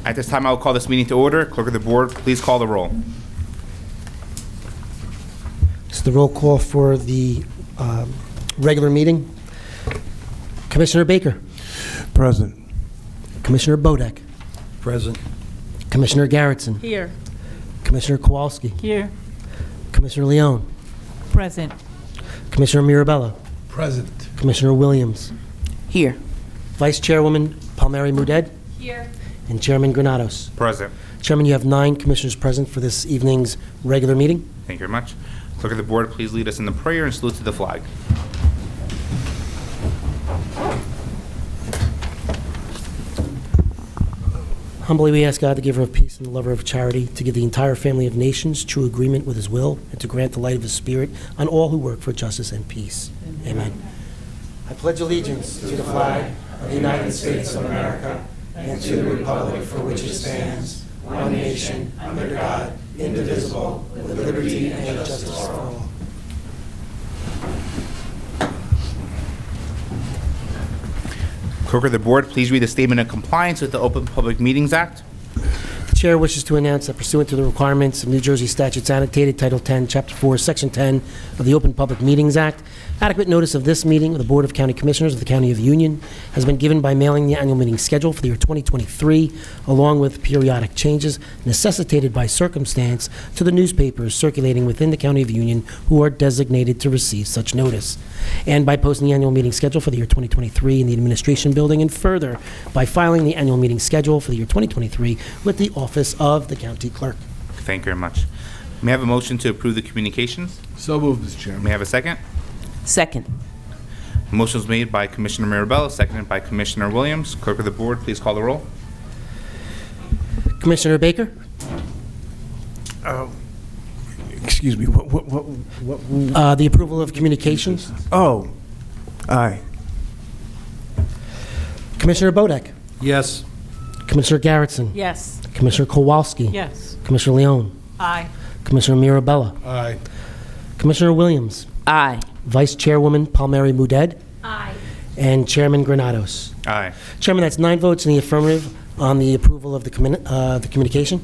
At this time, I will call this meeting to order. Clerk of the Board, please call the roll. This is the roll call for the regular meeting. Commissioner Baker. Present. Commissioner Bodek. Present. Commissioner Garrettson. Here. Commissioner Kowalski. Here. Commissioner Leone. Present. Commissioner Mirabella. Present. Commissioner Williams. Here. Vice Chairwoman Palmieri Muedad. Here. And Chairman Granados. Present. Chairman, you have 9 commissioners present for this evening's regular meeting. Thank you very much. Clerk of the Board, please lead us in the prayer and salute to the flag. Humbly we ask God, the giver of peace and the lover of charity, to give the entire family of nations true agreement with his will and to grant the light of his spirit on all who work for justice and peace. Amen. I pledge allegiance to the flag of the United States of America and to the republic for which it stands, one nation, under God, indivisible, with liberty and justice for all. Clerk of the Board, please read the statement of compliance with the Open Public Meetings Act. The Chair wishes to announce that pursuant to the requirements of New Jersey statutes annotated Title 10, Chapter 4, Section 10 of the Open Public Meetings Act, adequate notice of this meeting of the Board of County Commissioners of the County of Union has been given by mailing the annual meeting schedule for the year 2023, along with periodic changes necessitated by circumstance to the newspapers circulating within the County of Union who are designated to receive such notice, and by posting the annual meeting schedule for the year 2023 in the Administration Building, and further by filing the annual meeting schedule for the year 2023 with the Office of the County Clerk. Thank you very much. May I have a motion to approve the communications? So moved, Mr. Chairman. May I have a second? Second. Motion was made by Commissioner Mirabella, seconded by Commissioner Williams. Clerk of the Board, please call the roll. Commissioner Baker? Excuse me. What? The approval of communications. Oh. Aye. Commissioner Bodek? Yes. Commissioner Garrettson? Yes. Commissioner Kowalski? Yes. Commissioner Leone? Aye. Commissioner Mirabella? Aye. Commissioner Williams? Aye. Vice Chairwoman Palmieri Muedad? Aye. And Chairman Granados. Aye. Chairman, that's 9 votes in the affirmative on the approval of the communication.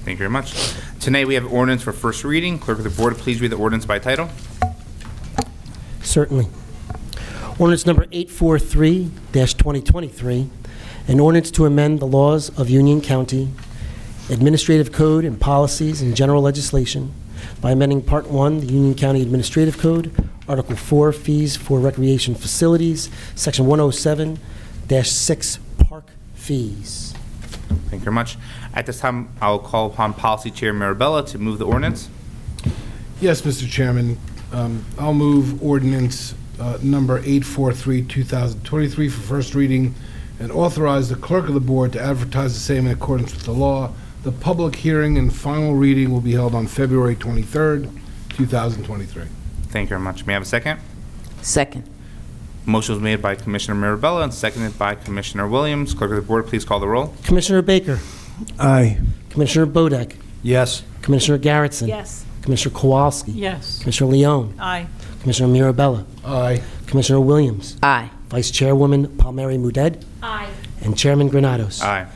Thank you very much. Tonight we have ordinance for first reading. Clerk of the Board, please read the ordinance by title. Certainly. Ordinance number 843-2023, an ordinance to amend the laws of Union County, Administrative Code and policies and general legislation by amending Part 1, the Union County Administrative Code, Article 4, Fees for Recreation Facilities, Section 107-6, Park Fees. Thank you very much. At this time, I will call upon Policy Chair Mirabella to move the ordinance. Yes, Mr. Chairman. I'll move ordinance number 843-2023 for first reading and authorize the clerk of the board to advertise the same in accordance with the law. The public hearing and final reading will be held on February 23rd, 2023. Thank you very much. May I have a second? Second. Motion was made by Commissioner Mirabella and seconded by Commissioner Williams. Clerk of the Board, please call the roll. Commissioner Baker? Aye. Commissioner Bodek? Yes. Commissioner Garrettson? Yes. Commissioner Kowalski? Yes. Commissioner Leone? Aye. Commissioner Mirabella? Aye. Commissioner Williams? Aye. Vice Chairwoman Palmieri Muedad? Aye. And Chairman Granados. Aye.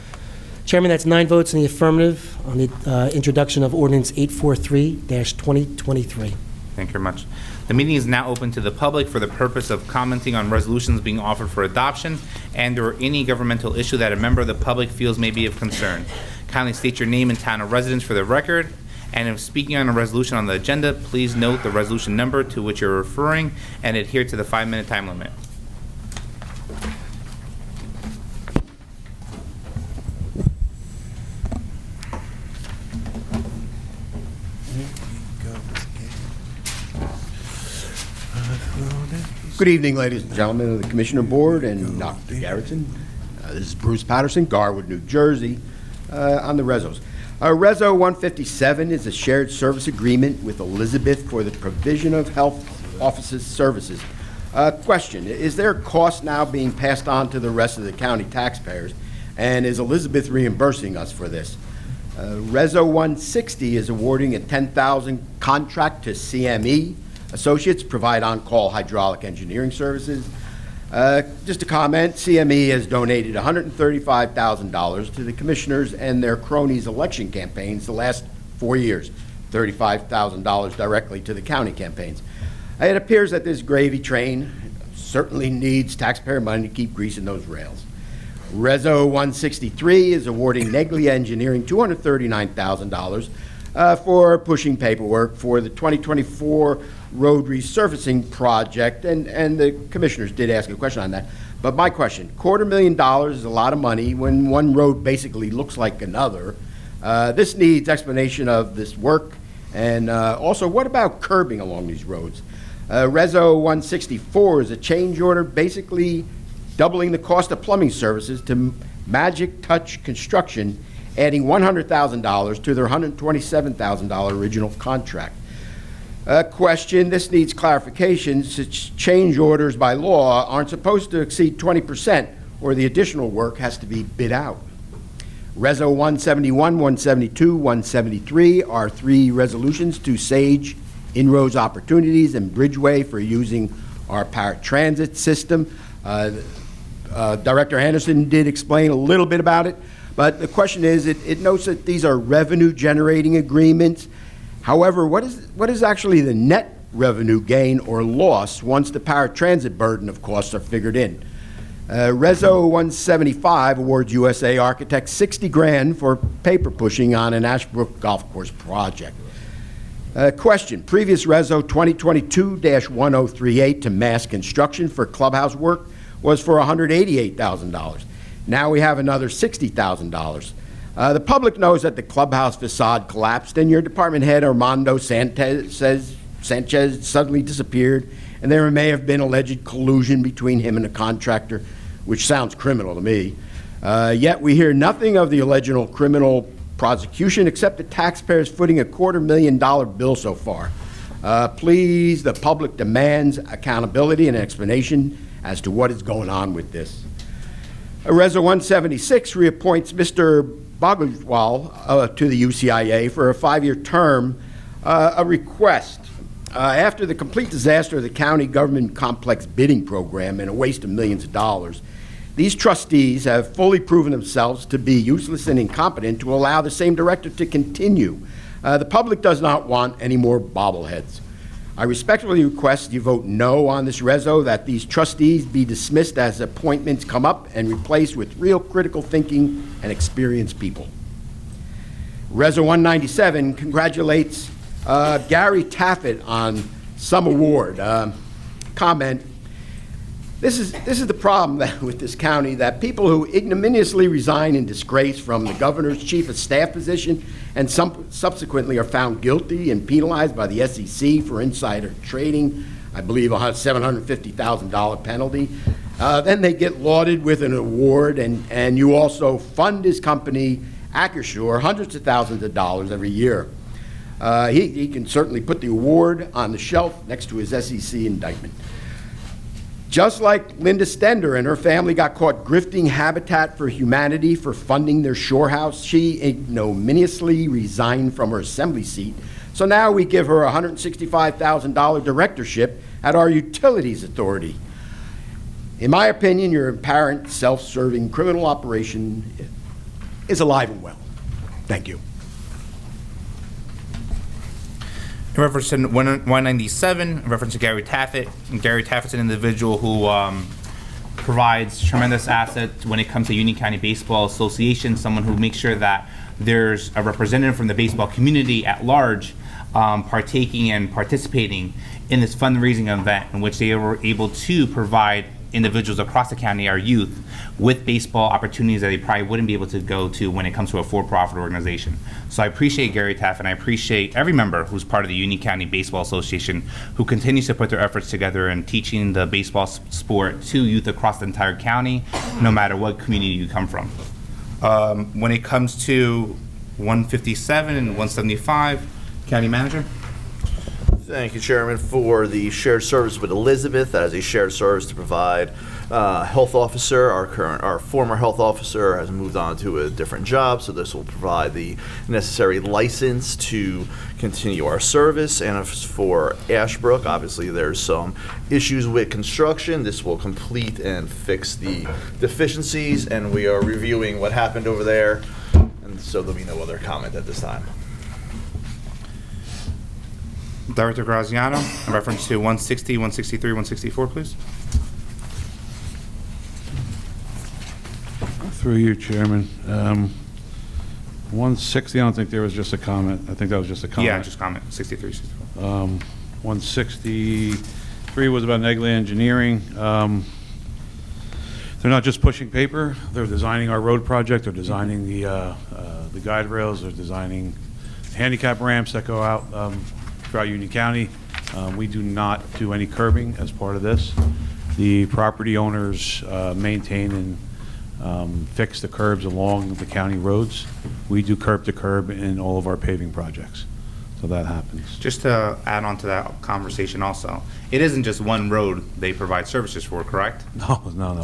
Chairman, that's 9 votes in the affirmative on the introduction of Ordinance 843-2023. Thank you very much. The meeting is now open to the public for the purpose of commenting on resolutions being offered for adoption and/or any governmental issue that a member of the public feels may be of concern. Kindly state your name and town of residence for the record, and if speaking on a resolution on the agenda, please note the resolution number to which you're referring and adhere to the 5-minute time limit. Good evening, ladies and gentlemen of the Commissioner Board and Dr. Garrettson. This is Bruce Patterson, Garwood, New Jersey, on the Rezos. Reso 157 is a shared service agreement with Elizabeth for the provision of health offices services. Question, is there a cost now being passed on to the rest of the county taxpayers, and is Elizabeth reimbursing us for this? Reso 160 is awarding a $10,000 contract to CME Associates, provide on-call hydraulic engineering services. Just a comment, CME has donated $135,000 to the commissioners and their cronies' election campaigns the last 4 years, $35,000 directly to the county campaigns. It appears that this gravy train certainly needs taxpayer money to keep greasing those rails. Reso 163 is awarding Neglia Engineering $239,000 for pushing paperwork for the 2024 road resurfacing project, and the commissioners did ask a question on that. But my question, $250,000 is a lot of money when one road basically looks like another. This needs explanation of this work, and also, what about curbing along these roads? Reso 164 is a change order basically doubling the cost of plumbing services to Magic Touch Construction, adding $100,000 to their $127,000 original contract. Question, this needs clarification since change orders by law aren't supposed to exceed 20% or the additional work has to be bid out. Reso 171, 172, 173 are 3 resolutions to Sage inroads opportunities and Bridgeway for using our paratransit system. Director Anderson did explain a little bit about it, but the question is, it notes that these are revenue-generating agreements. However, what is actually the net revenue gain or loss once the paratransit burden of costs are figured in? Reso 175 awards USA Architects $60,000 for paper pushing on an Ashbrook Golf Course project. Question, previous Reso 2022-1038 to Mass Construction for clubhouse work was for $188,000. Now we have another $60,000. The public knows that the clubhouse facade collapsed and your department head Armando Sanchez suddenly disappeared, and there may have been alleged collusion between him and the contractor, which sounds criminal to me. Yet we hear nothing of the alleged criminal prosecution except the taxpayers footing a $250,000 bill so far. Please, the public demands accountability and explanation as to what is going on with this. Reso 176 reappoints Mr. Bagwal to the UCIA for a 5-year term. A request. After the complete disaster of the county government complex bidding program and a waste of millions of dollars, these trustees have fully proven themselves to be useless and incompetent to allow the same director to continue. The public does not want any more bobbleheads. I respectfully request you vote no on this reso, that these trustees be dismissed as appointments come up and replaced with real critical thinking and experienced people. Reso 197 congratulates Gary Taffet on some award. Comment, this is the problem with this county, that people who ignominiously resign in disgrace from the governor's chief of staff position and subsequently are found guilty and penalized by the SEC for insider trading, I believe a $750,000 penalty. Then they get lauded with an award, and you also fund his company, Acrisure, hundreds of thousands of dollars every year. He can certainly put the award on the shelf next to his SEC indictment. Just like Linda Stender and her family got caught grifting Habitat for Humanity for funding their shore house, she ignominiously resigned from her assembly seat. So now we give her a $165,000 directorship at our utilities authority. In my opinion, your apparent self-serving criminal operation is alive and well. Thank you. In reference to 197, in reference to Gary Taffet. Gary Taffet's an individual who provides tremendous assets when it comes to Union County Baseball Association, someone who makes sure that there's a representative from the baseball community at large partaking and participating in this fundraising event in which they were able to provide individuals across the county, our youth, with baseball opportunities that they probably wouldn't be able to go to when it comes to a for-profit organization. So I appreciate Gary Taff, and I appreciate every member who's part of the Union County Baseball Association who continues to put their efforts together in teaching the baseball sport to youth across the entire county, no matter what community you come from. When it comes to 157 and 175, County Manager. Thank you, Chairman. For the shared service with Elizabeth, that is a shared service to provide health officer. Our former health officer has moved on to a different job, so this will provide the necessary license to continue our service. And as for Ashbrook, obviously there's some issues with construction. This will complete and fix the deficiencies, and we are reviewing what happened over there, and so there'll be no other comment at this time. Director Graziano, in reference to 160, 163, 164, please. Through you, Chairman. 160, I don't think there was just a comment. I think that was just a comment. Yeah, just comment, 63, 64. 163 was about Negley Engineering. They're not just pushing paper. They're designing our road project. They're designing the guide rails. They're designing handicap ramps that go out throughout Union County. We do not do any curbing as part of this. The property owners maintain and fix the curbs along the county roads. We do curb to curb in all of our paving projects. So that happens. Just to add on to that conversation also, it isn't just one road they provide services for, correct? No.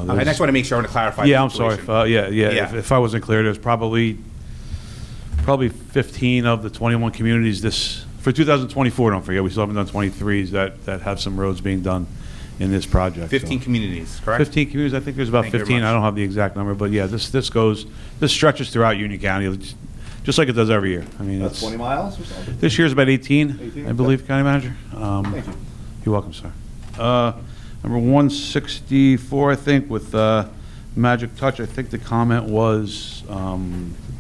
I just want to make sure, I want to clarify. Yeah, the I'm sorry. situation. Yeah. If I wasn't clear, there's probably 15 of the 21 communities for 2024, don't forget, we still haven't done 23s that have some roads being done in this project. 15 so. communities, correct? 15 communities, I think there's about Thank you very 15, I much. don't have the exact number, but yeah, this stretches throughout Union County, just like it does every year. I mean, it's, 20 miles or something? this year's about 18, 18, I believe, County Manager. Thank you. You're welcome, sir. Number 164, I think, with Magic Touch, I think the comment was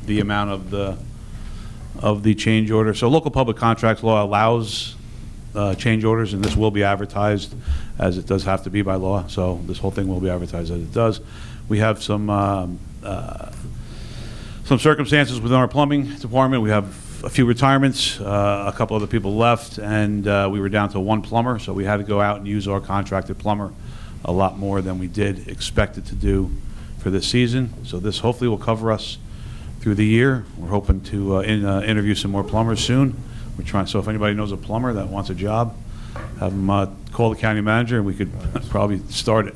the amount of the change order. So local public contracts law allows change orders, and this will be advertised as it does have to be by law. So this whole thing will be advertised as it does. We have some circumstances within our plumbing department. We have a few retirements, a couple other people left, and we were down to one plumber, so we had to go out and use our contracted plumber a lot more than we did expect it to do for this season. So this hopefully will cover us through the year. We're hoping to interview some more plumbers soon. We're trying, so if anybody knows a plumber that wants a job, have them call the county manager, and we could probably start it.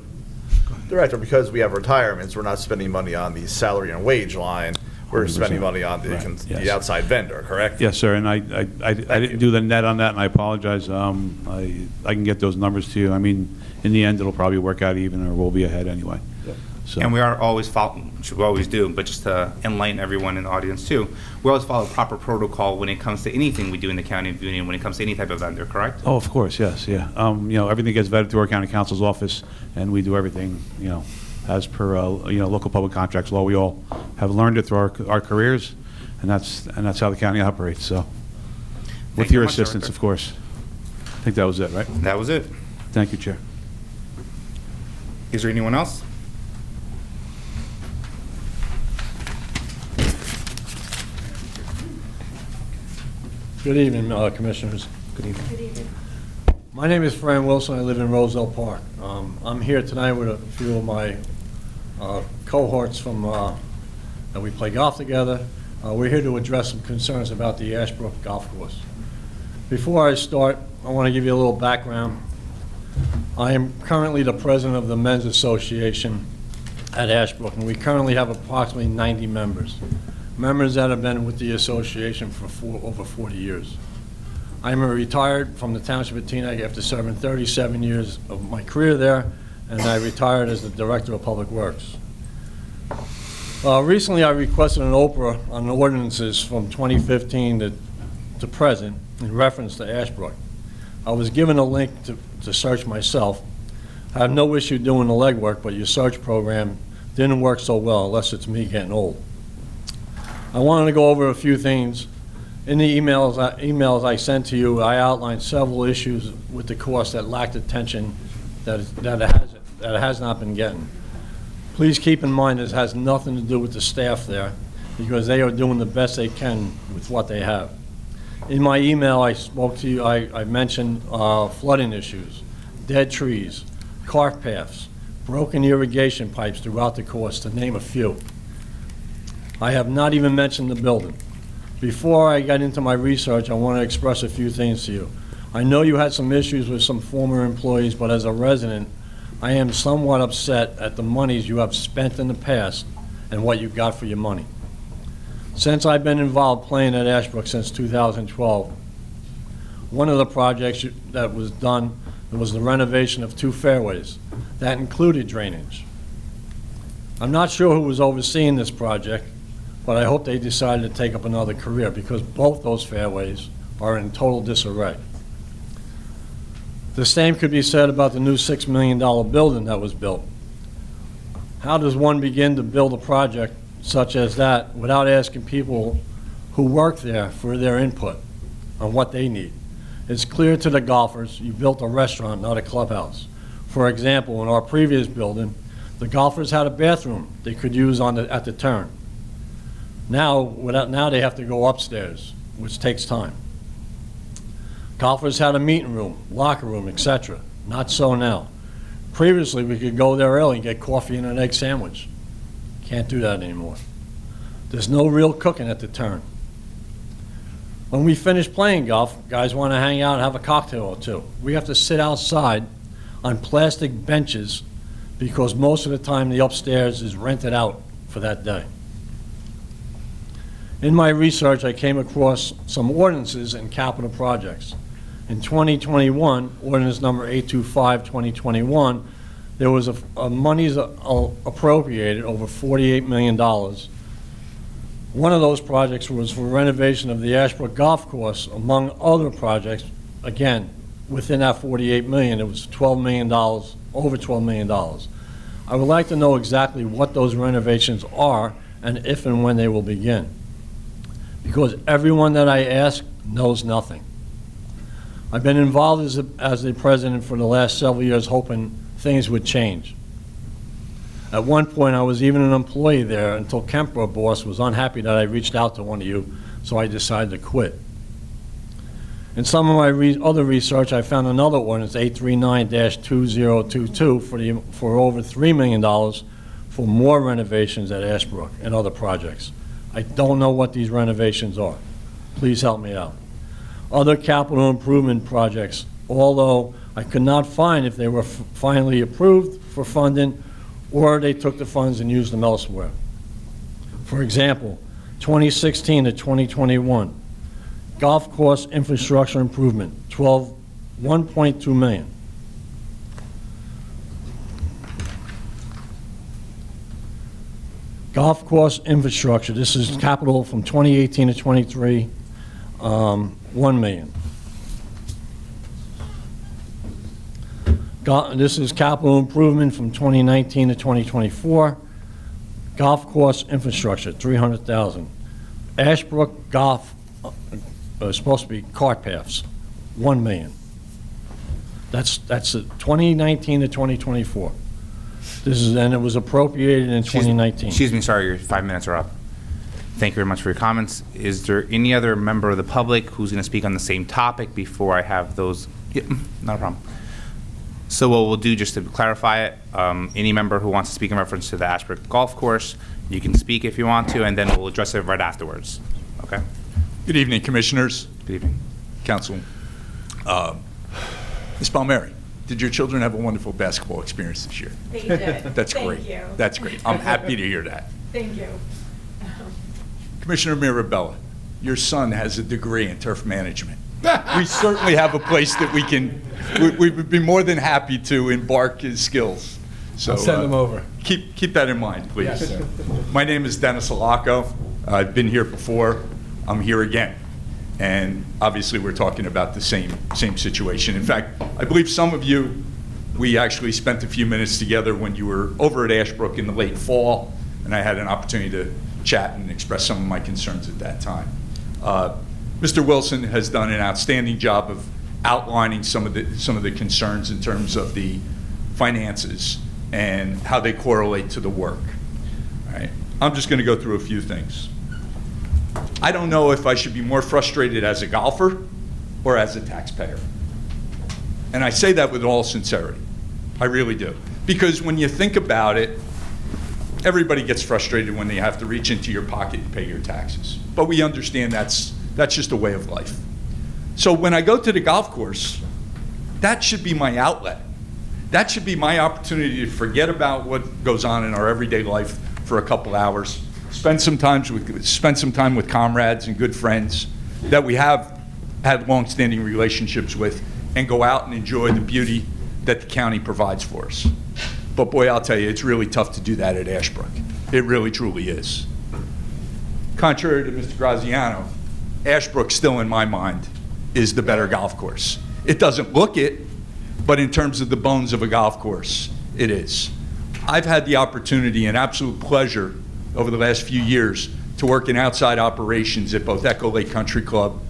Director, because we have retirements, we're not spending money on the salary and wage line. We're 100%. spending money on the, Right, yes. the outside vendor, correct? Yes, sir, and I didn't do the net on that, and I apologize. I can get those numbers to you. I mean, in the end, it'll probably work out even, or we'll be ahead anyway. So. And we are always following, which we always do, but just to enlighten everyone in the audience too, we always follow proper protocol when it comes to anything we do in the County of Union, when it comes to any type of vendor, correct? Oh, of course, yes, yeah. Everything gets vetted through our county counsel's office, and we do everything, as per, local public contracts law. We all have learned it through our careers, and that's how the county operates, so. With you your very much, assistance, Director. of course. I think that was it, right? That was it. Thank you, Chair. Is there anyone else? Good evening, Commissioners. Good evening. My name is Fran Wilson. I live in Roselle Park. I'm here tonight with a few of my cohorts from that we play golf together. We're here to address some concerns about the Ashbrook Golf Course. Before I start, I want to give you a little background. I am currently the president of the Men's Association at Ashbrook, and we currently have approximately 90 members. Members that have been with the association for over 40 years. I'm retired from the Township of Teaneck after serving 37 years of my career there, and I retired as the Director of Public Works. Recently, I requested an OPRA on ordinances from 2015 to present in reference to Ashbrook. I was given a link to search myself. I have no issue doing the legwork, but your search program didn't work so well, unless it's me getting old. I wanted to go over a few things. In the emails I sent to you, I outlined several issues with the course that lacked attention that it has not been getting. Please keep in mind this has nothing to do with the staff there, because they are doing the best they can with what they have. In my email, I spoke to you, I mentioned flooding issues, dead trees, cart paths, broken irrigation pipes throughout the course, to name a few. I have not even mentioned the building. Before I get into my research, I want to express a few things to you. I know you had some issues with some former employees, but as a resident, I am somewhat upset at the monies you have spent in the past and what you got for your money. Since I've been involved playing at Ashbrook since 2012, one of the projects that was done was the renovation of 2 fairways. That included drainage. I'm not sure who was overseeing this project, but I hope they decided to take up another career because both those fairways are in total disarray. The same could be said about the new $6 million building that was built. How does one begin to build a project such as that without asking people who work there for their input on what they need? It's clear to the golfers you built a restaurant, not a clubhouse. For example, in our previous building, the golfers had a bathroom they could use at the turn. Now they have to go upstairs, which takes time. Golfers had a meeting room, locker room, etc. Not so now. Previously, we could go there early and get coffee and an egg sandwich. Can't do that anymore. There's no real cooking at the turn. When we finish playing golf, guys want to hang out and have a cocktail or two. We have to sit outside on plastic benches because most of the time the upstairs is rented out for that day. In my research, I came across some ordinances and capital projects. In 2021, ordinance number 825-2021, there was a monies appropriated over $48 million. One of those projects was for renovation of the Ashbrook Golf Course, among other projects. Again, within that $48 million, it was $12 million, over $12 million. I would like to know exactly what those renovations are and if and when they will begin, because everyone that I ask knows nothing. I've been involved as the president for the last several years, hoping things would change. At one point, I was even an employee there until Kemper, our boss, was unhappy that I reached out to one of you, so I decided to quit. In some of my other research, I found another ordinance, 839-2022, for over $3 million for more renovations at Ashbrook and other projects. I don't know what these renovations are. Please help me out. Other capital improvement projects, although I could not find if they were finally approved for funding or they took the funds and used them elsewhere. For example, 2016 to 2021, golf course infrastructure improvement, $1.2 million. Golf course infrastructure, this is capital from 2018 to 23, $1 million. This is capital improvement from 2019 to 2024. Golf course infrastructure, $300,000. Ashbrook Golf, supposed to be cart paths, $1 million. That's 2019 to 2024. And it was appropriated in 2019. Excuse me, sorry, your 5 minutes are up. Thank you very much for your comments. Is there any other member of the public who's going to speak on the same topic before I have those? Yep, not a problem. So what we'll do, just to clarify it, any member who wants to speak in reference to the Ashbrook Golf Course, you can speak if you want to, and then we'll address it right afterwards. Okay? Good evening, Commissioners, Good evening. Council. Ms. Palmieri, did your children have a wonderful basketball experience this year? They did. That's Thank great. you. That's great. I'm happy to hear that. Thank you. Commissioner Mirabella, your son has a degree in turf management. We certainly have a place that we would be more than happy to embark his skills. So I'll send him over. Keep that in mind, please. Yes, sir. My name is Dennis Alaco. I've been here before. I'm here again. And obviously, we're talking about the same situation. In fact, I believe some of you, we actually spent a few minutes together when you were over at Ashbrook in the late fall, and I had an opportunity to chat and express some of my concerns at that time. Mr. Wilson has done an outstanding job of outlining some of the concerns in terms of the finances and how they correlate to the work. All right. I'm just going to go through a few things. I don't know if I should be more frustrated as a golfer or as a taxpayer. And I say that with all sincerity. I really do. Because when you think about it, everybody gets frustrated when they have to reach into your pocket and pay your taxes. But we understand that's just a way of life. So when I go to the golf course, that should be my outlet. That should be my opportunity to forget about what goes on in our everyday life for a couple hours, spend some time with comrades and good friends that we have had long-standing relationships with, and go out and enjoy the beauty that the county provides for us. But boy, I'll tell you, it's really tough to do that at Ashbrook. It really, truly is. Contrary to Mr. Graziano, Ashbrook still, in my mind, is the better golf course. It doesn't look it, but in terms of the bones of a golf course, it is. I've had the opportunity and absolute pleasure over the last few years to work in outside operations at both Echo Lake Country Club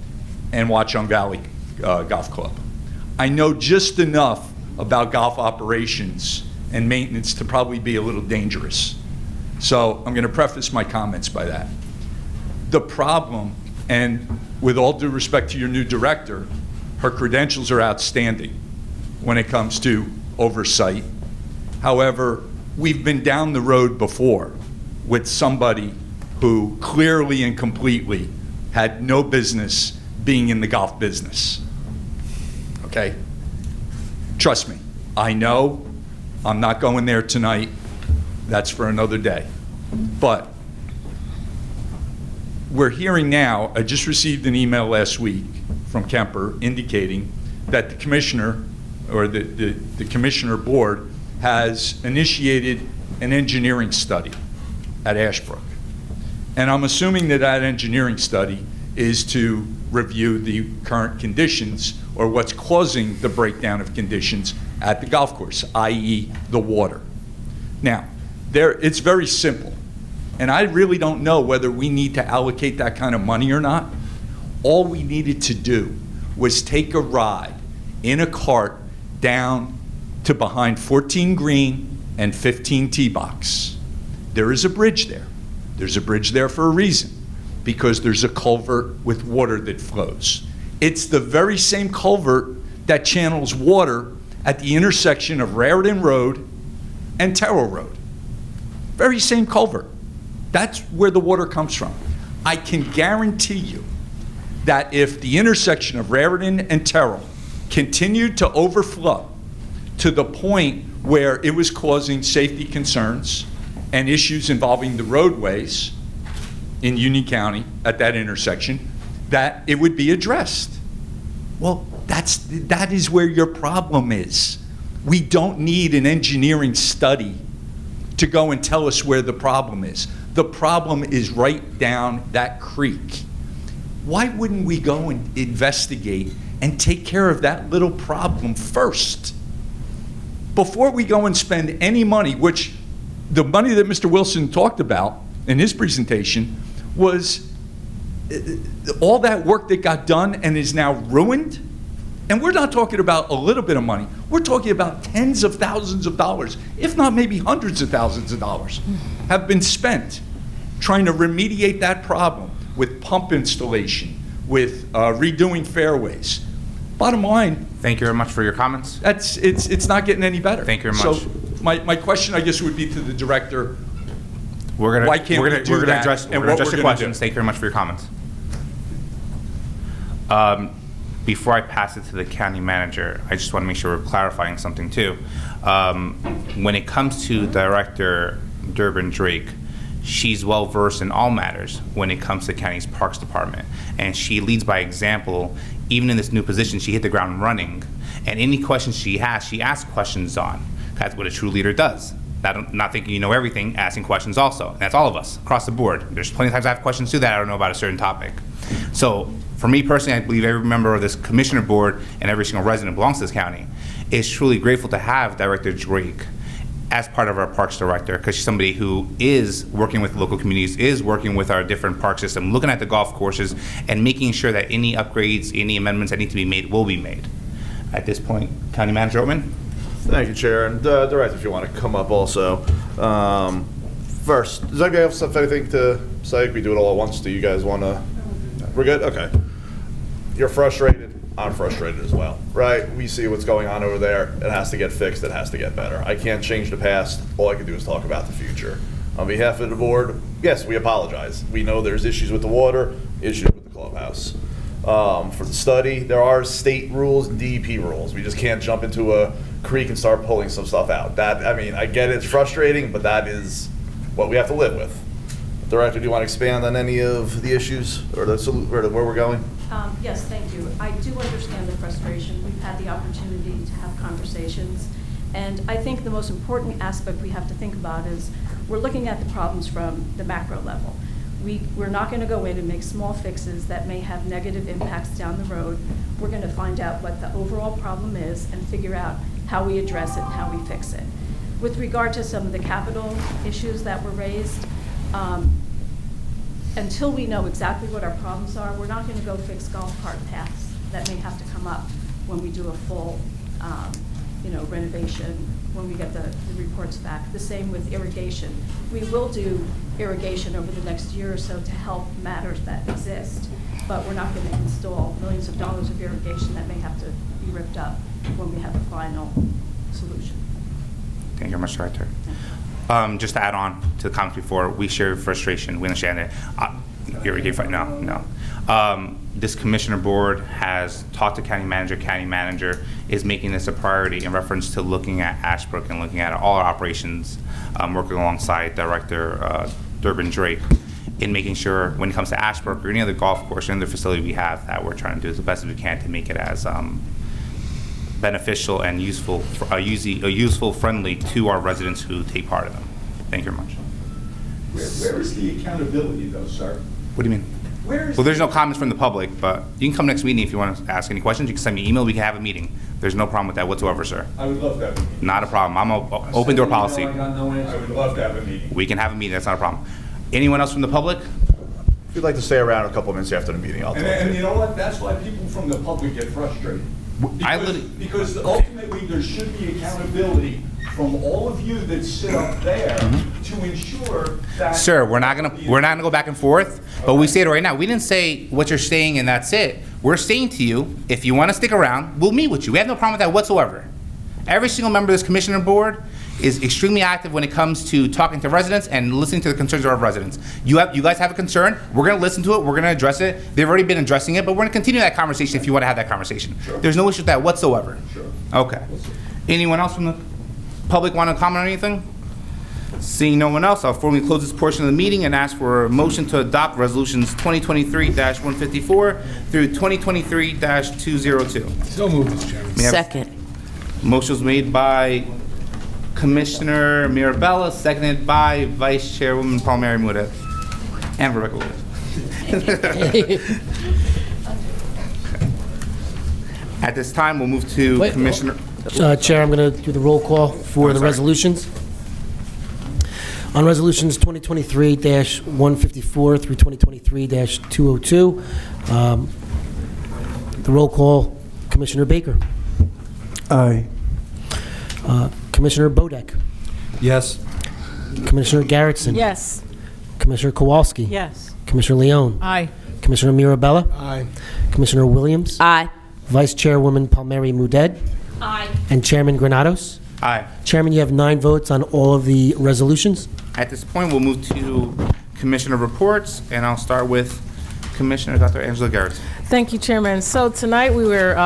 and Watchung Valley Golf Club. I know just enough about golf operations and maintenance to probably be a little dangerous. So I'm going to preface my comments by that. The problem, and with all due respect to your new director, her credentials are outstanding when it comes to oversight. However, we've been down the road before with somebody who clearly and completely had no business being in the golf business. Okay? Trust me, I know I'm not going there tonight. That's for another day. But we're hearing now, I just received an email last week from Kemper indicating that the commissioner, or the commissioner board, has initiated an engineering study at Ashbrook. And I'm assuming that that engineering study is to review the current conditions, or what's causing the breakdown of conditions at the golf course, i.e. the water. Now, it's very simple, and I really don't know whether we need to allocate that kind of money or not. All we needed to do was take a ride in a cart down to behind 14 green and 15 tee box. There is a bridge there. There's a bridge there for a reason, because there's a culvert with water that flows. It's the very same culvert that channels water at the intersection of Raritan Road and Terrell Road. Very same culvert. That's where the water comes from. I can guarantee you that if the intersection of Raritan and Terrell continued to overflow to the point where it was causing safety concerns and issues involving the roadways in Union County at that intersection, that it would be addressed. Well, that is where your problem is. We don't need an engineering study to go and tell us where the problem is. The problem is right down that creek. Why wouldn't we go and investigate and take care of that little problem first before we go and spend any money, which the money that Mr. Wilson talked about in his presentation was all that work that got done and is now ruined? And we're not talking about a little bit of money. We're talking about tens of thousands of dollars, if not maybe hundreds of thousands of dollars, have been spent trying to remediate that problem with pump installation, with redoing fairways. Bottom line, Thank you very much for your comments. it's not getting any better. Thank you very much. So my question, I guess, would be to the director, We're gonna, why can't we're we gonna, do we're gonna that, address, and we're gonna what address we're your gonna questions. do? Thank you very much for your comments. Before I pass it to the county manager, I just want to make sure we're clarifying something too. When it comes to Director Durbin Drake, she's well versed in all matters when it comes to county's parks department, and she leads by example. Even in this new position, she hit the ground running, and any questions she has, she asks questions on. That's what a true leader does. Not thinking you know everything, asking questions also. And that's all of us across the board. There's plenty of times I have questions too that I don't know about a certain topic. So for me personally, I believe every member of this commissioner board and every single resident belongs to this county is truly grateful to have Director Drake as part of our parks director, because she's somebody who is working with local communities, is working with our different park system, looking at the golf courses and making sure that any upgrades, any amendments that need to be made will be made. At this point, County Manager Oatman. Thank you, Chair. And Director, if you want to come up also. First, does anybody else have anything to say? We do it all at once. Do you guys want to? We're good? Okay. You're frustrated. I'm frustrated as well, right? We see what's going on over there. It has to get fixed. It has to get better. I can't change the past. All I can do is talk about the future. On behalf of the board, yes, we apologize. We know there's issues with the water, issues with the clubhouse. for the study. There are state rules and DEP rules. We just can't jump into a creek and start pulling some stuff out. I get it, it's frustrating, but that is what we have to live with. Director, do you want to expand on any of the issues or where we're going? Yes, thank you. I do understand the frustration. We've had the opportunity to have conversations. And I think the most important aspect we have to think about is we're looking at the problems from the macro level. We're not going to go in and make small fixes that may have negative impacts down the road. We're going to find out what the overall problem is and figure out how we address it and how we fix it. With regard to some of the capital issues that were raised, until we know exactly what our problems are, we're not going to go fix golf cart paths that may have to come up when we do a full renovation, when we get the reports back. The same with irrigation. We will do irrigation over the next year or so to help matters that exist, but we're not going to install millions of dollars of irrigation that may have to be ripped up when we have a final solution. Thank you very much, Director. Just to add on to the comments before, we share your frustration. We understand it. No. This commissioner board has talked to county manager is making this a priority in reference to looking at Ashbrook and looking at all our operations, working alongside Director Durbin Drake in making sure when it comes to Ashbrook or any other golf course or any other facility we have, that we're trying to do as best as we can to make it as beneficial and useful, friendly to our residents who take part in them. Thank you very much. Where is the accountability, though, sir? What do you mean? Well, there's no comments from the public, but you can come next meeting if you want to ask any questions. You can send me an email. We can have a meeting. There's no problem with that whatsoever, sir. I would love to have a meeting. Not a problem. I'm open door policy. I would love to have a meeting. We can have a meeting. That's not a problem. Anyone else from the public? If you'd like to stay around a couple of minutes after the meeting, I'll talk to you. And you know what? That's why people from the public get frustrated. Because ultimately there should be accountability from all of you that sit up there to ensure that. Sir, we're not gonna go back and forth, but we say it right now. We didn't say what you're saying and that's it. We're saying to you, if you want to stick around, we'll meet with you. We have no problem with that whatsoever. Every single member of this commissioner board is extremely active when it comes to talking to residents and listening to the concerns of our residents. You guys have a concern, we're gonna listen to it, we're gonna address it. They've already been addressing it, but we're gonna continue that conversation if you wanna have that conversation. Sure. There's no issue with that whatsoever. Sure. Okay. Anyone else from the public wanna comment on anything? Seeing no one else, I'll formally close this portion of the meeting and ask for a motion to adopt resolutions 2023-154 through 2023-202. So moved, Mr. Chairman. Second. Motion was made by Commissioner Mirabella, seconded by Vice Chairwoman Palmieri Mudet and Rebecca Lewis. At this time, we'll move to Wait, Commissioner. Chair, I'm going to do the roll call for the resolutions. On resolutions 2023-154 through 2023-202, the roll call, Commissioner Baker. Aye. Commissioner Bodek. Yes. Commissioner Garrettson. Yes. Commissioner Kowalski. Yes. Commissioner Leone. Aye. Commissioner Mirabella. Aye. Commissioner Williams. Aye. Vice Chairwoman Palmieri Mudet. Aye. And Chairman Granados. Aye. Chairman, you have 9 votes on all of the resolutions. At this point, we'll move to Commissioner reports, and I'll start with Commissioner Dr. Angela Garrett. Thank you, Chairman. So tonight we were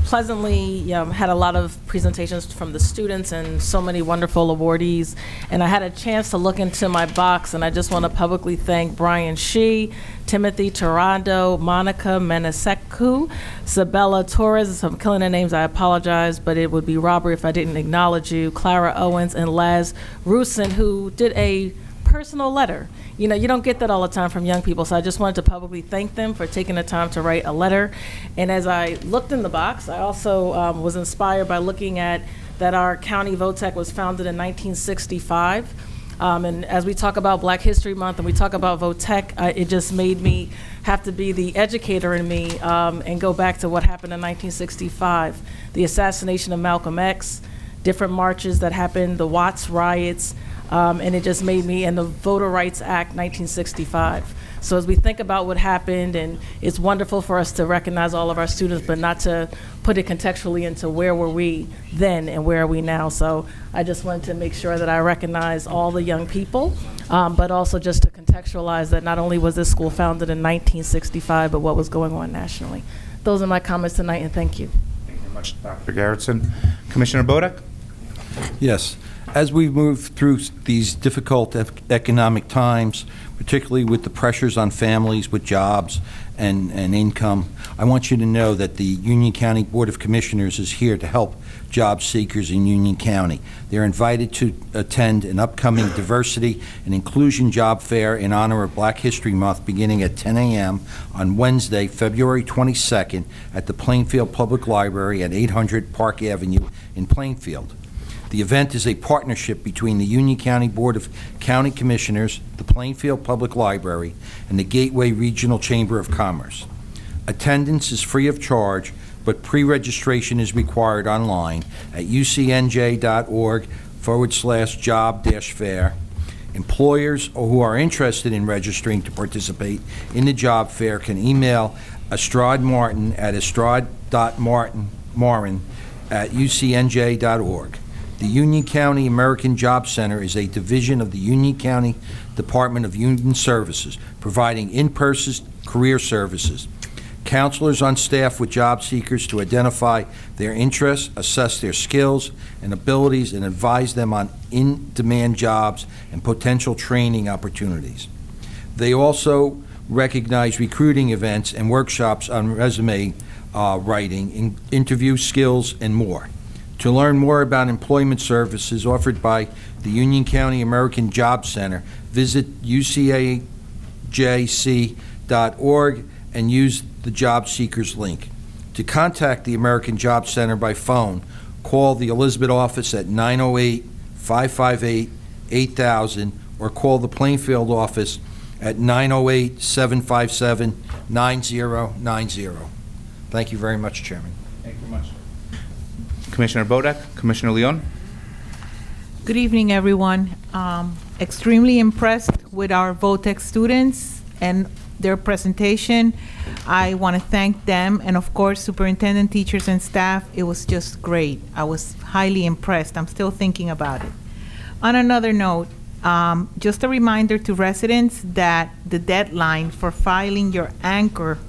pleasantly, had a lot of presentations from the students and so many wonderful awardees. And I had a chance to look into my box, and I just want to publicly thank Brian Shee, Timothy Torrado, Monica Meneseku, Sabella Torres. If I'm killing the names, I apologize, but it would be robbery if I didn't acknowledge you. Clara Owens and Laz Rusin, who did a personal letter. You know, you don't get that all the time from young people, so I just wanted to publicly thank them for taking the time to write a letter. And as I looked in the box, I also was inspired by looking at that our county VOTEC was founded in 1965. And as we talk about Black History Month and we talk about VOTEC, it just made me have to be the educator in me and go back to what happened in 1965, the assassination of Malcolm X, different marches that happened, the Watts riots, and it just made me, and the Voter Rights Act 1965. So as we think about what happened, and it's wonderful for us to recognize all of our students, but not to put it contextually into where were we then and where are we now. So I just wanted to make sure that I recognize all the young people, but also just to contextualize that not only was this school founded in 1965, but what was going on nationally. Those are my comments tonight, and thank you. Thank you very much, Dr. Garrettson. Commissioner Bodak? Yes. As we move through these difficult economic times, particularly with the pressures on families with jobs and income, I want you to know that the Union County Board of Commissioners is here to help job seekers in Union County. They're invited to attend an upcoming Diversity and Inclusion Job Fair in honor of Black History Month beginning at 10 a.m. on Wednesday, February 22nd at the Plainfield Public Library at 800 Park Avenue in Plainfield. The event is a partnership between the Union County Board of County Commissioners, the Plainfield Public Library, and the Gateway Regional Chamber of Commerce. Attendance is free of charge, but pre-registration is required online at ucnj.org/job-fair. Employers who are interested in registering to participate in the job fair can email Estrad Martin at estrad.martin@ucnj.org. The Union County American Job Center is a division of the Union County Department of Human Services, providing in-person career services. Counselors on staff with job seekers to identify their interests, assess their skills and abilities, and advise them on in-demand jobs and potential training opportunities. They also recognize recruiting events and workshops on resume writing, interview skills, and more. To learn more about employment services offered by the Union County American Job Center, visit ucajc.org and use the job seekers link. To contact the American Job Center by phone, call the Elizabeth office at 908-558-8000 or call the Plainfield office at 908-757-9090. Thank you very much, Chairman. Thank you very much. Commissioner Bodak, Commissioner Leon. Good evening, everyone. Extremely impressed with our VOTEC students and their presentation. I want to thank them and, of course, superintendent, teachers, and staff. It was just great. I was highly impressed. I'm still thinking about it. On another note, just a reminder to residents that the deadline for filing your anchor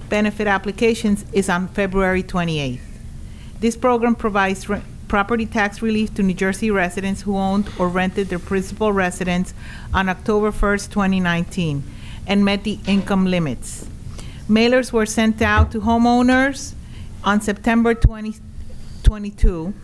benefit applications is on February 28th. This program provides property tax relief to New Jersey residents who owned or rented their principal residence on October 1st, 2019, and met the income limits. Mailers were sent out to homeowners on September 2022,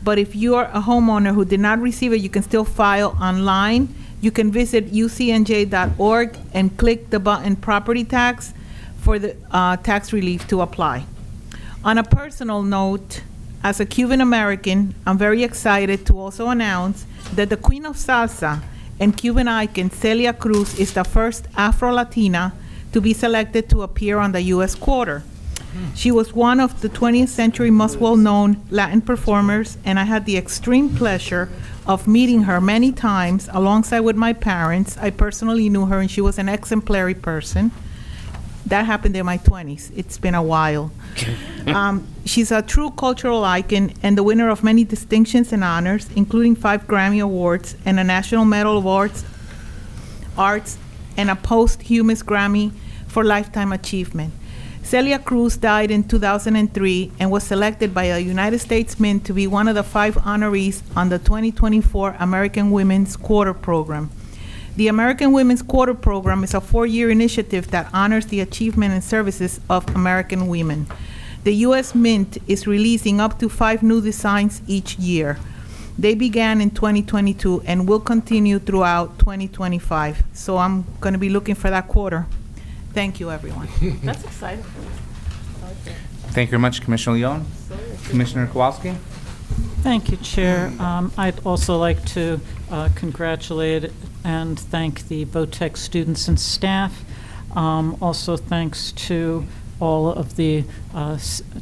but if you are a homeowner who did not receive it, you can still file online. You can visit ucnj.org and click the button Property Tax for the tax relief to apply. On a personal note, as a Cuban American, I'm very excited to also announce that the Queen of Salsa and Cuban icon Celia Cruz is the first Afro-Latina to be selected to appear on the U.S. Quarter. She was one of the 20th century most well-known Latin performers, and I had the extreme pleasure of meeting her many times alongside with my parents. I personally knew her, and she was an exemplary person. That happened in my 20s. It's been a while. She's a true cultural icon and the winner of many distinctions and honors, including 5 Grammy Awards and a National Medal of Arts and a posthumous Grammy for Lifetime Achievement. Celia Cruz died in 2003 and was selected by a United States Mint to be one of the 5 honorees on the 2024 American Women's Quarter Program. The American Women's Quarter Program is a 4-year initiative that honors the achievement and services of American women. The U.S. Mint is releasing up to 5 new designs each year. They began in 2022 and will continue throughout 2025. So I'm going to be looking for that quarter. Thank you, everyone. That's exciting. Thank you very much, Commissioner Leon. Commissioner Kowalski. Thank you, Chair. I'd also like to congratulate and thank the VOTEC students and staff. Also thanks to all of the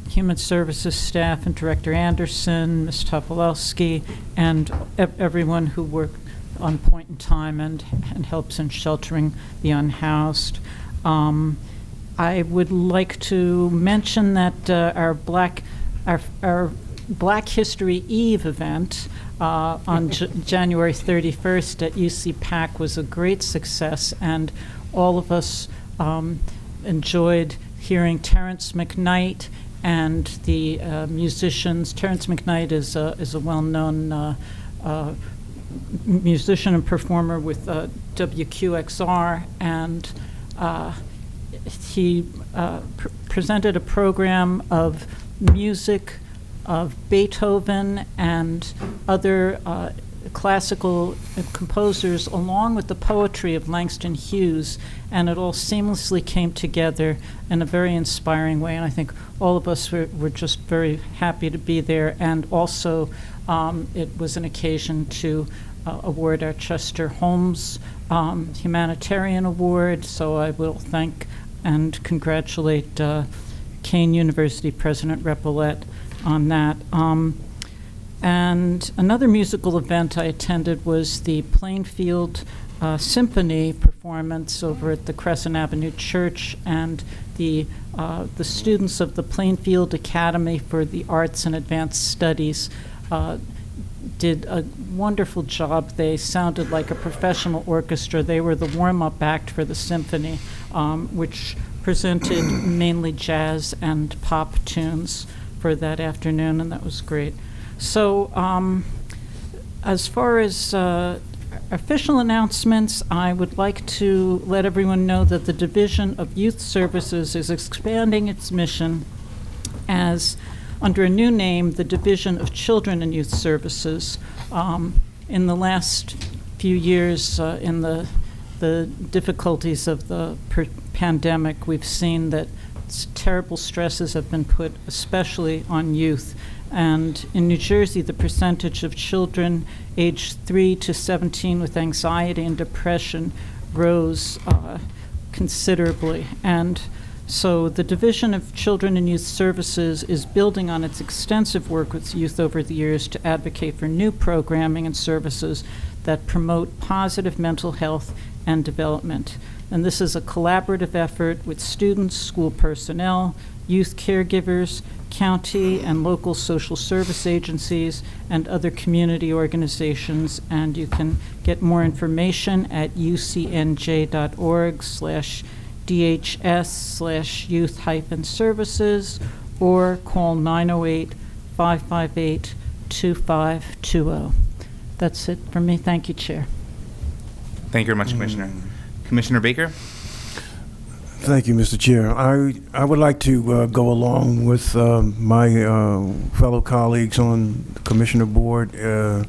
Human Services staff and Director Anderson, Ms. Topolowski, and everyone who worked on point in time and helps in sheltering the unhoused. I would like to mention that our Black History Eve event on January 31st at UC PAC was a great success, and all of us enjoyed hearing Terrence McKnight and the musicians. Terrence McKnight is a well-known musician and performer with WQXR, and he presented a program of music of Beethoven and other classical composers, along with the poetry of Langston Hughes, and it all seamlessly came together in a very inspiring way, and I think all of us were just very happy to be there. And also it was an occasion to award our Chester Holmes Humanitarian Award, so I will thank and congratulate Kane University President Repollet on that. And another musical event I attended was the Plainfield Symphony performance over at the Crescent Avenue Church, and the students of the Plainfield Academy for the Arts and Advanced Studies did a wonderful job. They sounded like a professional orchestra. They were the warm-up act for the symphony, which presented mainly jazz and pop tunes for that afternoon, and that was great. So as far as official announcements, I would like to let everyone know that the Division of Youth Services is expanding its mission as, under a new name, the Division of Children and Youth Services. In the last few years, in the difficulties of the pandemic, we've seen that terrible stresses have been put especially on youth. And in New Jersey, the percentage of children aged 3 to 17 with anxiety and depression rose considerably. And so the Division of Children and Youth Services is building on its extensive work with youth over the years to advocate for new programming and services that promote positive mental health and development. And this is a collaborative effort with students, school personnel, youth caregivers, county and local social service agencies, and other community organizations. And you can get more information at ucnj.org/DHS/youth-services or call 908-558-2520. That's it for me. Thank you, Chair. Thank you very much, Commissioner. Commissioner Baker? Thank you, Mr. Chair. I would like to go along with my fellow colleagues on the Commissioner Board in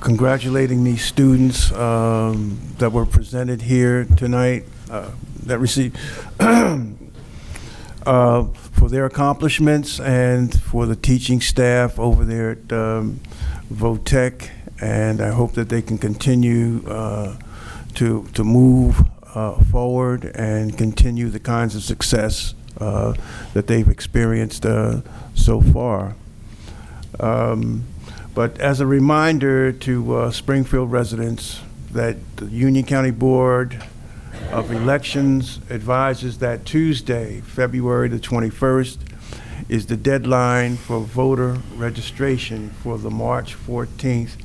congratulating these students that were presented here tonight, that received for their accomplishments, and for the teaching staff over there at VOTEC, and I hope that they can continue to move forward and continue the kinds of success that they've experienced so far. But as a reminder to Springfield residents, that the Union County Board of Elections advises that Tuesday, February the 21st, is the deadline for voter registration for the March 14th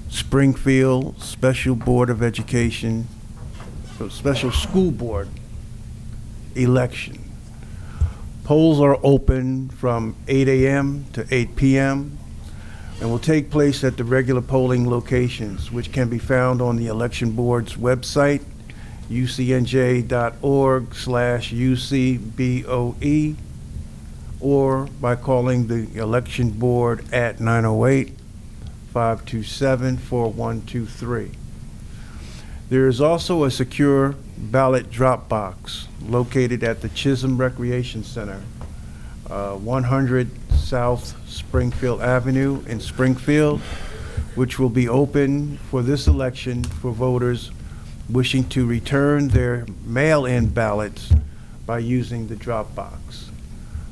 Springfield Special Board of Education, Special School Board election. Polls are open from 8 a.m. to 8 p.m. and will take place at the regular polling locations, which can be found on the Election Board's website, ucnj.org/UCBOE, or by calling the Election Board at 908-527-4123. There is also a secure ballot drop box located at the Chisholm Recreation Center, 100 South Springfield Avenue in Springfield, which will be open for this election for voters wishing to return their mail-in ballots by using the drop box.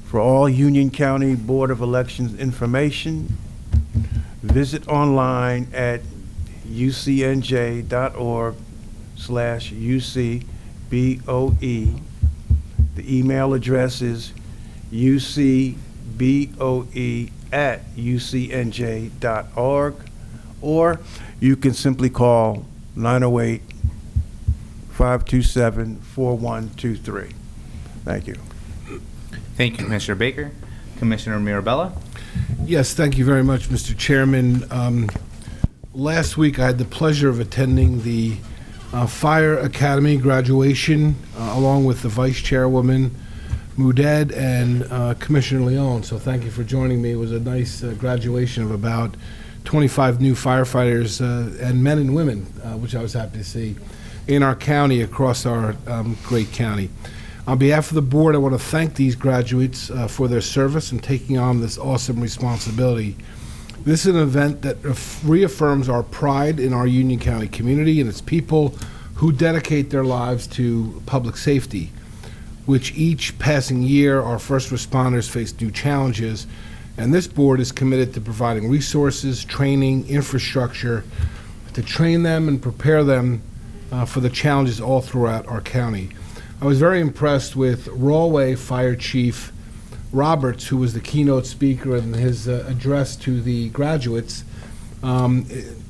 For all Union County Board of Elections information, Visit online at ucnj.org/UCBOE. The email address is ucboe@ucnj.org, or you can simply call 908-527-4123. Thank you. Thank you, Commissioner Baker. Commissioner Mirabella? Yes, thank you very much, Mr. Chairman. Last week, I had the pleasure of attending the Fire Academy graduation, along with the Vice Chairwoman, Muded, and Commissioner Leone. So thank you for joining me. It was a nice graduation of about 25 new firefighters and men and women, which I was happy to see, in our county, across our great county. On behalf of the board, I want to thank these graduates for their service and taking on this awesome responsibility. This is an event that reaffirms our pride in our Union County community and its people who dedicate their lives to public safety, which each passing year our first responders face new challenges, and this board is committed to providing resources, training, infrastructure to train them and prepare them for the challenges all throughout our county. I was very impressed with Rawway Fire Chief Roberts, who was the keynote speaker in his address to the graduates,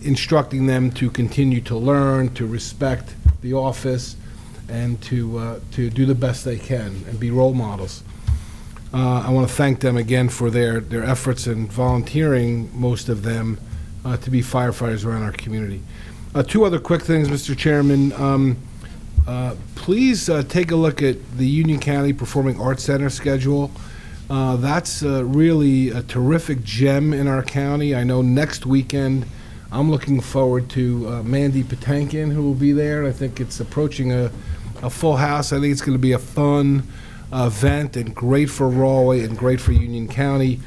instructing them to continue to learn, to respect the office, and to do the best they can and be role models. I want to thank them again for their efforts and volunteering, most of them, to be firefighters around our community. Two other quick things, Mr. Chairman. Please take a look at the Union County Performing Arts Center schedule. That's really a terrific gem in our county. I know next weekend I'm looking forward to Mandy Patinkin, who will be there. I think it's approaching a full house. I think it's going to be a fun event and great for Rawley and great for Union County.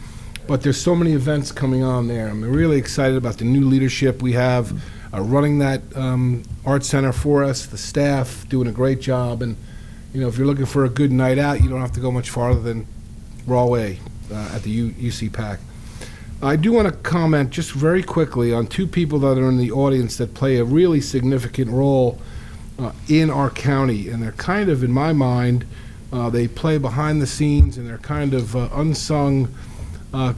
But there's so many events coming on there. I'm really excited about the new leadership we have running that art center for us, the staff doing a great job. And, you know, if you're looking for a good night out, you don't have to go much farther than Rawway at the UC PAC. I do want to comment just very quickly on two people that are in the audience that play a really significant role in our county. And they're kind of, in my mind, they play behind the scenes and they're kind of unsung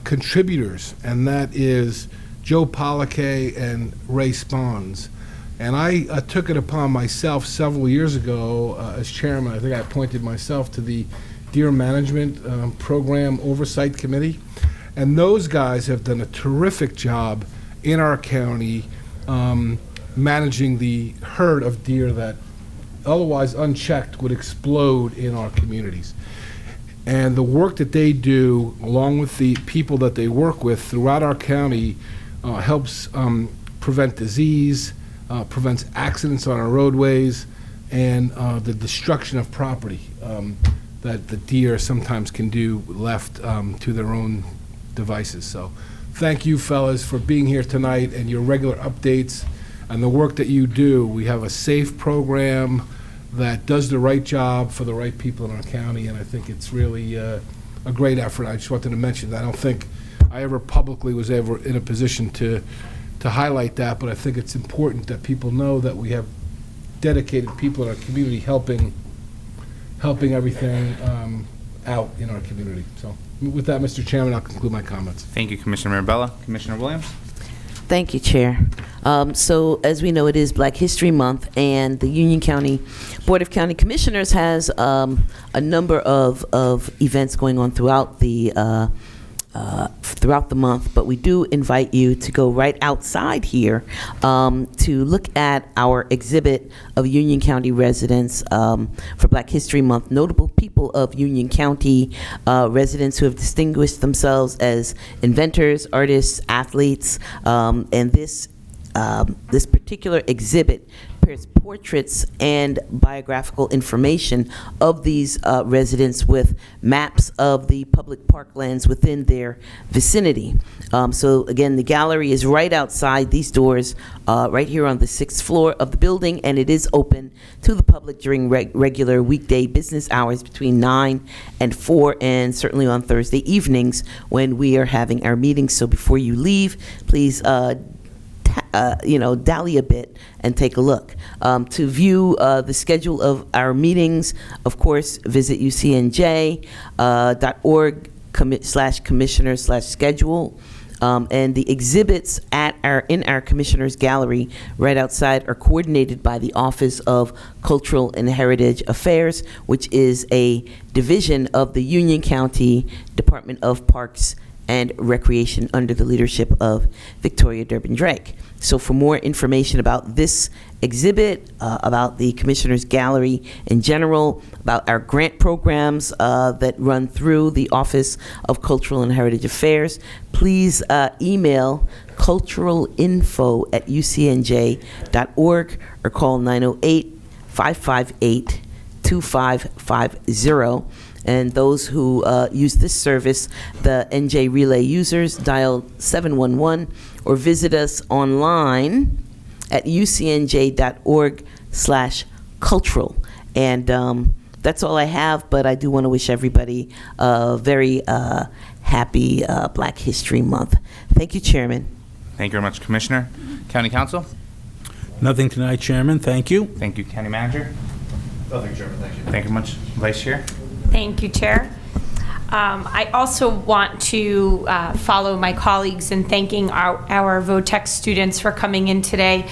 contributors. And that is Joe Pollockay and Ray Spons. And I took it upon myself several years ago as chairman. I think I appointed myself to the Deer Management Program Oversight Committee. And those guys have done a terrific job in our county managing the herd of deer that otherwise unchecked would explode in our communities. And the work that they do, along with the people that they work with throughout our county, helps prevent disease, prevents accidents on our roadways, and the destruction of property that the deer sometimes can do left to their own devices. So thank you, fellas, for being here tonight and your regular updates and the work that you do. We have a safe program that does the right job for the right people in our county, and I think it's really a great effort. I just wanted to mention that. I don't think I ever publicly was ever in a position to highlight that, but I think it's important that people know that we have dedicated people in our community helping everything out in our community. So with that, Mr. Chairman, I'll conclude my comments. Thank you, Commissioner Mirabella. Commissioner Williams? Thank you, Chair. So as we know, it is Black History Month, and the Union County Board of County Commissioners has a number of events going on throughout the month, but we do invite you to go right outside here to look at our exhibit of Union County residents for Black History Month, notable people of Union County, residents who have distinguished themselves as inventors, artists, athletes, and this particular exhibit prepares portraits and biographical information of these residents with maps of the public parklands within their vicinity. So again, the gallery is right outside these doors, right here on the 6th floor of the building, and it is open to the public during regular weekday business hours between 9 and 4, and certainly on Thursday evenings when we are having our meetings. So before you leave, please dally a bit and take a look. To view the schedule of our meetings, of course, visit ucnj.org/commissioner/schedule. And the exhibits in our Commissioners Gallery right outside are coordinated by the Office of Cultural and Heritage Affairs, which is a division of the Union County Department of Parks and Recreation under the leadership of Victoria Durbin Drake. So for more information about this exhibit, about the Commissioners Gallery in general, about our grant programs that run through the Office of Cultural and Heritage Affairs, please email culturalinfo@ucnj.org or call 908-558-2550. And those who use this service, the NJ Relay users, dial 711 or visit us online at ucnj.org/cultural. And that's all I have, but I do want to wish everybody a very happy Black History Month. Thank you, Chairman. Thank you very much, Commissioner. County Council? Nothing tonight, Chairman. Thank you. Thank you, County Manager. Nothing, Chairman. Thank you. Thank you very much, Vice Chair. Thank you, Chair. I also want to follow my colleagues in thanking our VOTEC students for coming in today.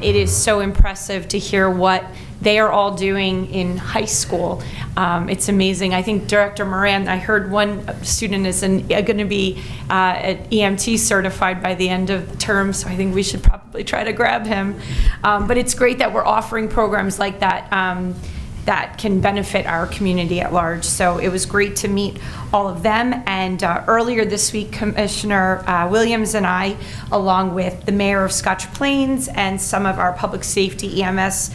It is so impressive to hear what they are all doing in high school. It's amazing. I think Director Moran, I heard one student is going to be EMT certified by the end of the term, so I think we should probably try to grab him. But it's great that we're offering programs like that that can benefit our community at large. So it was great to meet all of them. And earlier this week, Commissioner Williams and I, along with the Mayor of Scotch Plains and some of our public safety EMS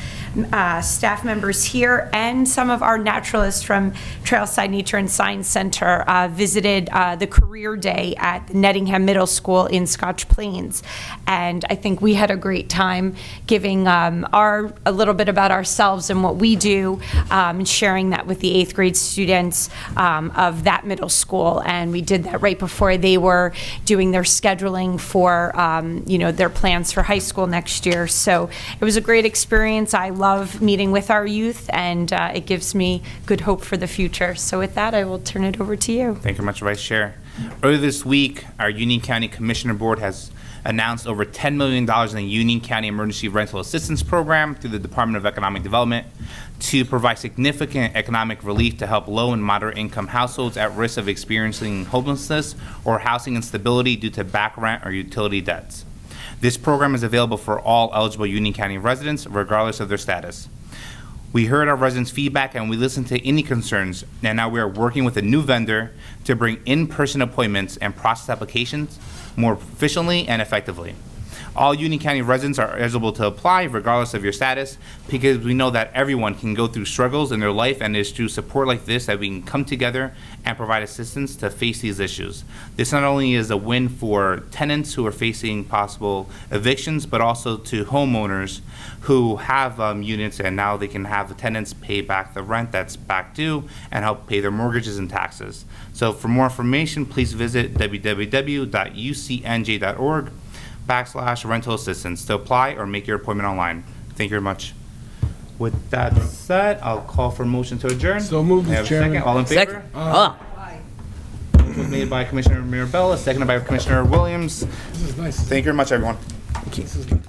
staff members here and some of our naturalists from Trailside Nature and Science Center visited the career day at Nettingham Middle School in Scotch Plains. And I think we had a great time giving a little bit about ourselves and what we do, and sharing that with the 8th grade students of that middle school. And we did that right before they were doing their scheduling for their plans for high school next year. So it was a great experience. I love meeting with our youth, and it gives me good hope for the future. So with that, I will turn it over to you. Thank you very much, Vice Chair. Earlier this week, our Union County Commissioner Board has announced over $10 million in the Union County Emergency Rental Assistance Program through the Department of Economic Development to provide significant economic relief to help low and moderate income households at risk of experiencing homelessness or housing instability due to back rent or utility debts. This program is available for all eligible Union County residents, regardless of their status. We heard our residents' feedback and we listened to any concerns, and now we are working with a new vendor to bring in-person appointments and process applications more efficiently and effectively. All Union County residents are eligible to apply regardless of your status, because we know that everyone can go through struggles in their life, and it's through support like this that we can come together and provide assistance to face these issues. This not only is a win for tenants who are facing possible evictions, but also to homeowners who have units, and now they can have the tenants pay back the rent that's back due and help pay their mortgages and taxes. So for more information, please visit www.ucnj.org/rental assistance to apply or make your appointment online. Thank you very much. With that said, I'll call for a motion to adjourn. So moved, May I have Mr. a second? Chairman. All in favor? Motion was made by Commissioner Mirabella, seconded by Commissioner Williams. This is nice. Thank you very much, everyone. This is nice.